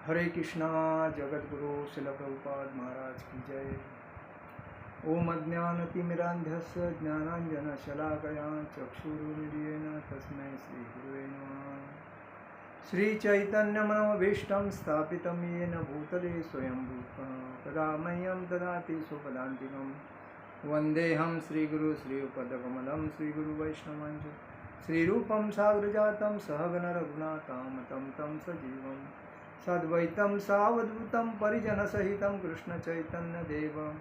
हरे कृष्णा। जगत गुरु शिल प्रभुपाद महाराज की जय। ओम अज्ञानतिमिरान्धस्य ज्ञानाञ्जनशलाकया चक्षुरुन्मीलितं तस्मै श्रीगुरुवे नमः। श्रीचैतन्यमनोभीष्टं स्थापितं येन भूतले स्वयं भूत्वा कदा मह्यं ददाति स्वपदान्तिकं। वन्देऽहं श्रीगुरु श्रीयुतपदकमलं श्रीगुरुवैष्णवं श्रीरूपं साग्रजातं सहगण रघुनाथामतं तं सजीवं सद्वैतं सावधूतं परिजनसहितं कृष्णचैतन्यदेवं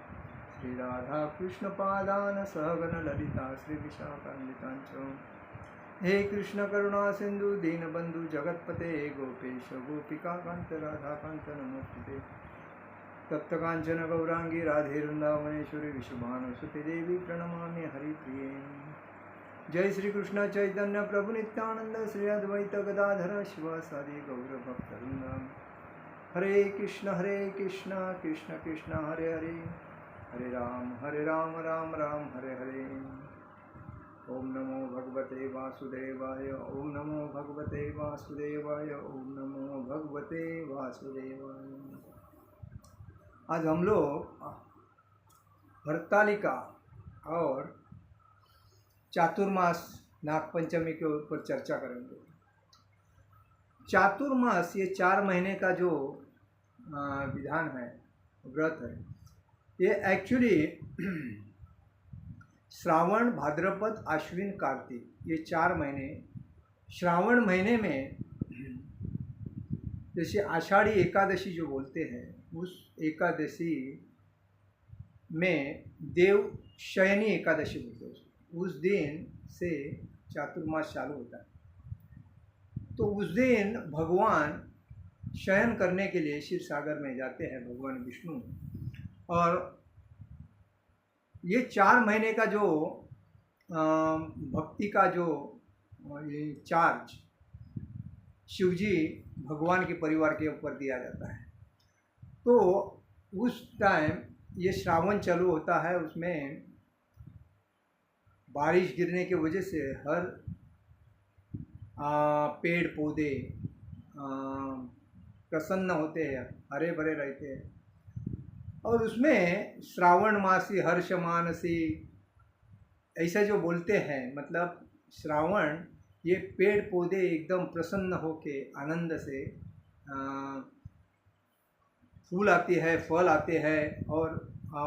श्रीराधाकृष्णपादान् सहगण ललिता श्रीविशाखान्वितांच। हे कृष्ण करुणा सिंधु दीनबंधु जगतपते गोपेश गोपिकाकांत राधाकांत नमोस्तुते। तप्तकांचन गौरांगी राधे वृंदावनेश्वरी विश्वभानुसुते देवी प्रणमामि हरिप्रिये। जय श्री कृष्ण चैतन्य प्रभु नित्यानंद श्री अद्वैत गदाधर शिवासादि गौरभक्तवृंद। हरे कृष्ण कृष्ण कृष्ण हरे हरे, हरे राम राम राम हरे हरे। ओम नमो भगवते वासुदेवाय, ओम नमो भगवते वासुदेवाय, ओम नमो भगवते वासुदेवाय। आज हम लोग हरतालिका और चातुर्मास नागपंचमी के ऊपर चर्चा करेंगे। चातुर्मास ये 4 महीने का जो विधान है, व्रत है, ये एक्चुअली श्रावण भाद्रपद आश्विन कार्तिक ये 4 महीने, श्रावण महीने में जैसे आषाढ़ी एकादशी जो बोलते हैं, उस एकादशी में देव शयनी एकादशी बोलते हैं। उस दिन से चातुर्मास चालू होता है। तो उस दिन भगवान शयन करने के लिए क्षीर सागर में जाते हैं, भगवान विष्णु। और ये 4 महीने का जो भक्ति का जो चार्ज शिवजी भगवान के परिवार के ऊपर दिया जाता है। तो उस टाइम ये श्रावण चालू होता है, उसमें बारिश गिरने की वजह से हर पेड़ पौधे प्रसन्न होते हैं, हरे भरे रहते हैं। और उसमें श्रावण मासी हर्ष मानसी ऐसा जो बोलते हैं, मतलब श्रावण ये पेड़ पौधे एकदम प्रसन्न होके आनंद से फूल आते हैं, फल आते हैं और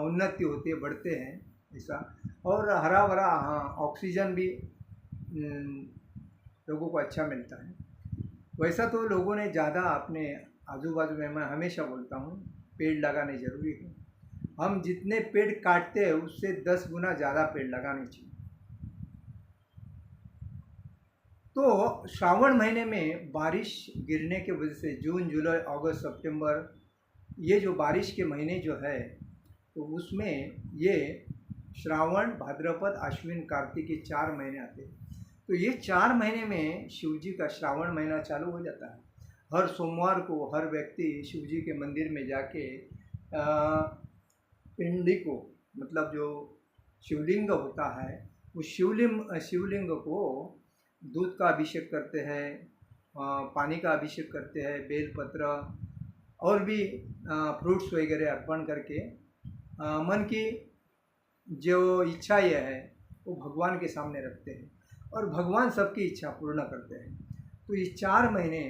उन्नति होती है, बढ़ते हैं ऐसा। और हरा भरा ऑक्सीजन भी लोगों को अच्छा मिलता है। वैसा तो लोगों ने ज़्यादा अपने आजू बाजू में, मैं हमेशा बोलता हूँ, पेड़ लगाने ज़रूरी है। हम जितने पेड़ काटते हैं उससे 10 गुना ज़्यादा पेड़ लगाने चाहिए। तो श्रावण महीने में बारिश गिरने की वजह से जून जुलाई अगस्त सितंबर ये जो बारिश के महीने जो है, तो उसमें ये श्रावण भाद्रपद आश्विन कार्तिक के 4 महीने आते हैं। तो ये 4 महीने में शिवजी का श्रावण महीना चालू हो जाता है। हर सोमवार को हर व्यक्ति शिवजी के मंदिर में जाके पिंडी को, मतलब जो शिवलिंग होता है, उस शिवलिंग को दूध का अभिषेक करते हैं, पानी का अभिषेक करते हैं, बेलपत्र और भी फ्रूट्स वगैरह अर्पण करके मन की जो इच्छा ये है वो भगवान के सामने रखते हैं और भगवान सबकी इच्छा पूर्ण करते हैं। तो ये 4 महीने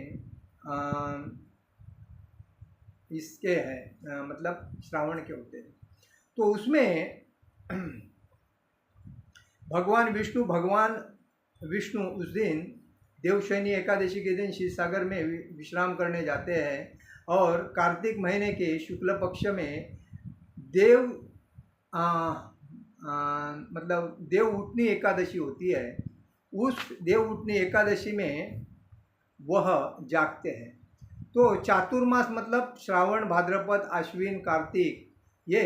इसके हैं, मतलब श्रावण के होते हैं। तो उसमें भगवान विष्णु उस दिन देवशयनी एकादशी के दिन क्षीर सागर में विश्राम करने जाते हैं। और कार्तिक महीने के शुक्ल पक्ष में मतलब देव उठनी एकादशी होती है। उस देव उठनी एकादशी में वह जागते हैं। तो चातुर्मास मतलब श्रावण भाद्रपद आश्विन कार्तिक ये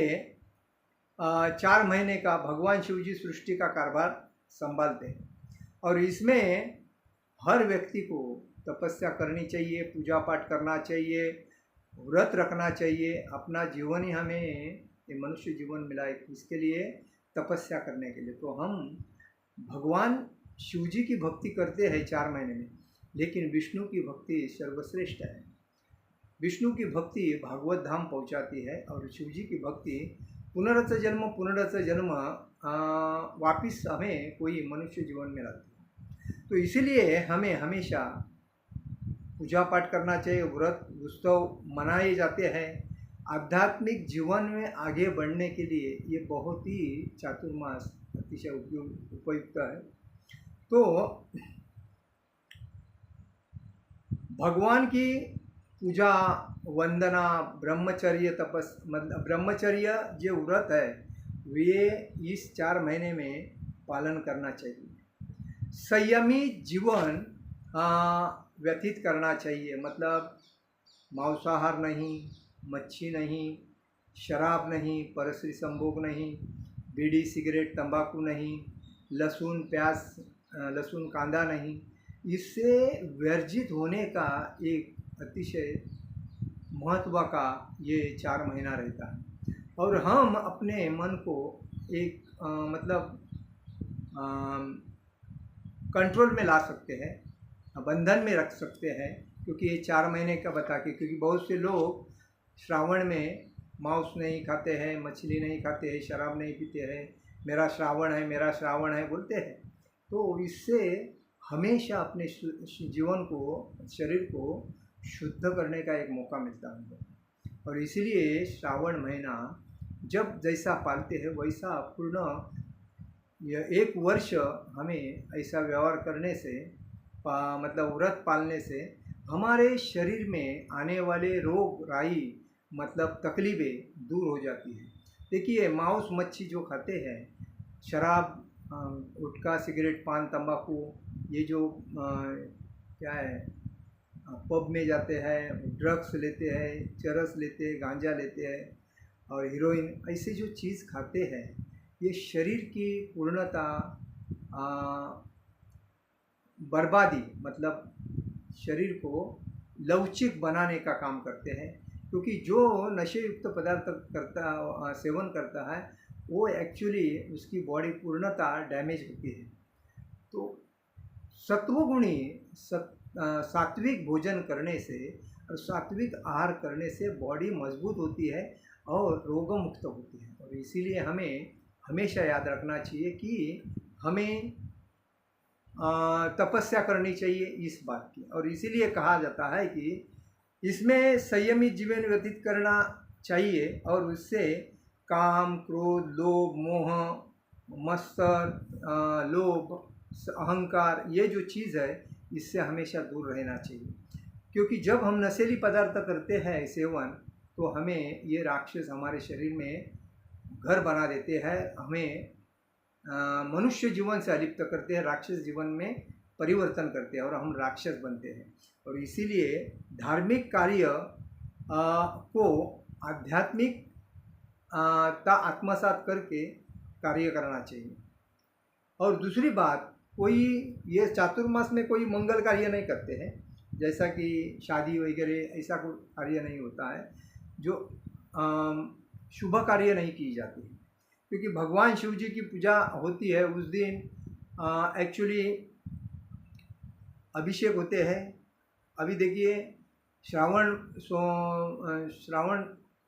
4 महीने का भगवान शिवजी सृष्टि का कारभार संभालते हैं। और इसमें हर व्यक्ति को तपस्या करनी चाहिए, पूजा पाठ करना चाहिए, व्रत रखना चाहिए। अपना जीवन ही हमें ये मनुष्य जीवन मिला है, इसके लिए तपस्या करने के लिए। तो हम भगवान शिवजी की भक्ति करते हैं 4 महीने में, लेकिन विष्णु की भक्ति सर्वश्रेष्ठ है। विष्णु की भक्ति भागवत धाम पहुंचाती है और शिव जी की भक्ति पुनरच जन्म वापिस हमें कोई मनुष्य जीवन में लाती है। तो इसीलिए हमें हमेशा पूजा पाठ करना चाहिए, व्रत उत्सव मनाए जाते हैं। आध्यात्मिक जीवन में आगे बढ़ने के लिए ये बहुत ही चातुर्मास अतिशय उपयुक्त है। तो भगवान की पूजा वंदना ब्रह्मचर्य तपस मतलब ब्रह्मचर्य जो व्रत है वे इस 4 महीने में पालन करना चाहिए। संयमी जीवन व्यतीत करना चाहिए, मतलब मांसाहार नहीं, मच्छी नहीं, शराब नहीं, परस्त्री संभोग नहीं, बीड़ी सिगरेट तंबाकू नहीं, लहसुन प्याज लहसुन कांदा नहीं। इससे वर्जित होने का एक अतिशय महत्व का ये 4 महीना रहता है और हम अपने मन को एक मतलब कंट्रोल में ला सकते हैं, बंधन में रख सकते हैं, क्योंकि ये 4 महीने का बता के, क्योंकि बहुत से लोग श्रावण में मांस नहीं खाते हैं, मछली नहीं खाते हैं, शराब नहीं पीते हैं, मेरा श्रावण है बोलते हैं। तो इससे हमेशा अपने जीवन को, शरीर को शुद्ध करने का एक मौका मिलता है और इसीलिए श्रावण महीना जब जैसा पालते हैं वैसा पूर्ण यह 1 वर्ष हमें ऐसा व्यवहार करने से मतलब व्रत पालने से हमारे शरीर में आने वाले रोग राई मतलब तकलीफ़ें दूर हो जाती है। देखिए मांस मच्छी जो खाते हैं, शराब गुटखा सिगरेट पान तंबाकू, ये जो क्या है पब में जाते हैं, ड्रग्स लेते हैं, चरस लेते हैं, गांजा लेते हैं और हीरोइन, ऐसे जो चीज़ खाते हैं ये शरीर की पूर्णता बर्बादी मतलब शरीर को लवचिक बनाने का काम करते हैं। क्योंकि जो नशे युक्त पदार्थ सेवन करता है वो एक्चुअली उसकी बॉडी पूर्णता डैमेज होती है। तो सत्वगुणी सात्विक भोजन करने से और सात्विक आहार करने से बॉडी मजबूत होती है और रोग मुक्त होती है। और इसीलिए हमें हमेशा याद रखना चाहिए कि हमें तपस्या करनी चाहिए इस बात की। और इसीलिए कहा जाता है कि इसमें संयमित जीवन व्यतीत करना चाहिए और उससे काम क्रोध लोभ मोह मत्सर लोभ अहंकार ये जो चीज़ है इससे हमेशा दूर रहना चाहिए। क्योंकि जब हम नशीली पदार्थ करते हैं सेवन तो हमें ये राक्षस हमारे शरीर में घर बना देते हैं, हमें मनुष्य जीवन से अलिप्त करते हैं, राक्षस जीवन में परिवर्तन करते हैं और हम राक्षस बनते हैं। और इसीलिए धार्मिक कार्य को आध्यात्मिक आत्मसात करके कार्य करना चाहिए। और दूसरी बात, कोई ये चातुर्मास में कोई मंगल कार्य नहीं करते हैं, जैसा कि शादी वगैरह ऐसा कोई कार्य नहीं होता है, जो शुभ कार्य नहीं की जाती है। क्योंकि भगवान शिव जी की पूजा होती है उस दिन एक्चुअली अभिषेक होते हैं। अभी देखिए श्रावण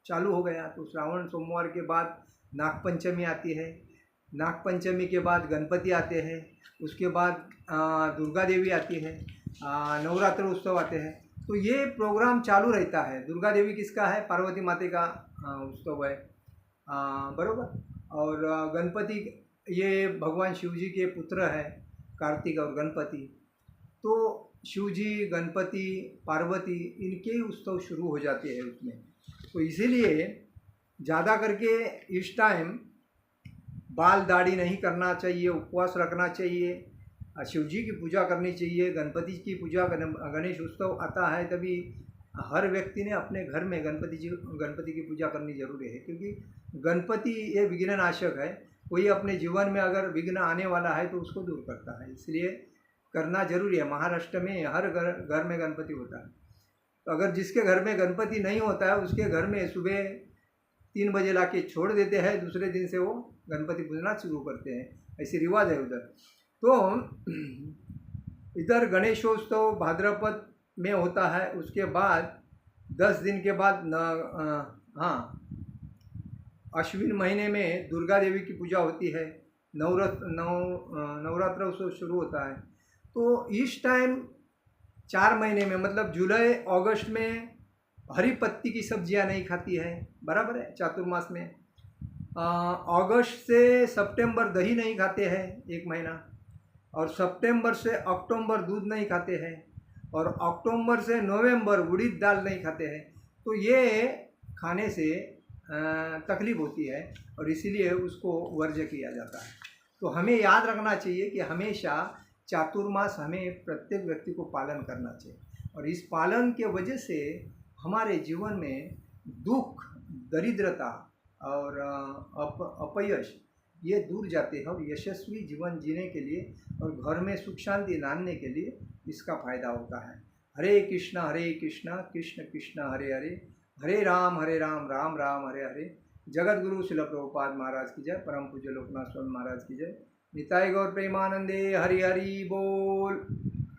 चालू हो गया तो श्रावण सोमवार के बाद नागपंचमी आती है, नागपंचमी के बाद गणपति आते हैं, उसके बाद दुर्गा देवी आती है, नवरात्र उत्सव आते हैं। तो ये प्रोग्राम चालू रहता है। दुर्गा देवी किसका है? पार्वती माता का उत्सव है, बरोबर। और गणपति ये भगवान शिव जी के पुत्र हैं, कार्तिक और गणपति। तो शिव जी गणपति पार्वती इनके उत्सव शुरू हो जाते हैं उसमें। तो इसीलिए ज़्यादा करके इस टाइम बाल दाढ़ी नहीं करना चाहिए, उपवास रखना चाहिए, शिव जी की पूजा करनी चाहिए। गणपति की पूजा गणेश उत्सव आता है तभी हर व्यक्ति ने अपने घर में गणपति की पूजा करनी जरूरी है। क्योंकि गणपति ये विघ्न नाशक है। कोई अपने जीवन में अगर विघ्न आने वाला है तो उसको दूर करता है, इसलिए करना जरूरी है। महाराष्ट्र में हर घर में गणपति होता है। तो अगर जिसके घर में गणपति नहीं होता है उसके घर में सुबह 3 बजे ला के छोड़ देते हैं, दूसरे दिन से वो गणपति पूजना शुरू करते हैं, ऐसी रिवाज है उधर। तो इधर गणेशोत्सव भाद्रपद में होता है, उसके बाद 10 दिन के बाद हाँ, अश्विन महीने में दुर्गा देवी की पूजा होती है, नवरात्र उत्सव शुरू होता है। तो इस टाइम 4 महीने में मतलब जुलाई अगस्त में हरी पत्ती की सब्जियां नहीं खाती है, बराबर है। चातुर्मास में अगस्त से सितंबर दही नहीं खाते हैं 1 महीना, और सितंबर से अक्टूबर दूध नहीं खाते हैं, और अक्टूबर से नवंबर उड़द दाल नहीं खाते हैं। तो ये खाने से तकलीफ होती है और इसीलिए उसको वर्ज्य किया जाता है। तो हमें याद रखना चाहिए कि हमेशा चातुर्मास हमें प्रत्येक व्यक्ति को पालन करना चाहिए, और इस पालन के वजह से हमारे जीवन में दुख, दरिद्रता और अपयश ये दूर जाते हैं, और यशस्वी जीवन जीने के लिए और घर में सुख शांति लाने के लिए इसका फायदा होता है। हरे कृष्णा कृष्ण कृष्ण हरे हरे, हरे राम राम राम हरे हरे। जगत गुरु शिल प्रभुपाद महाराज की जय। परम पूज्य लोकनाथ स्वामी महाराज की जय। निताय गौर प्रेमानंदे। हरि हरि बोल।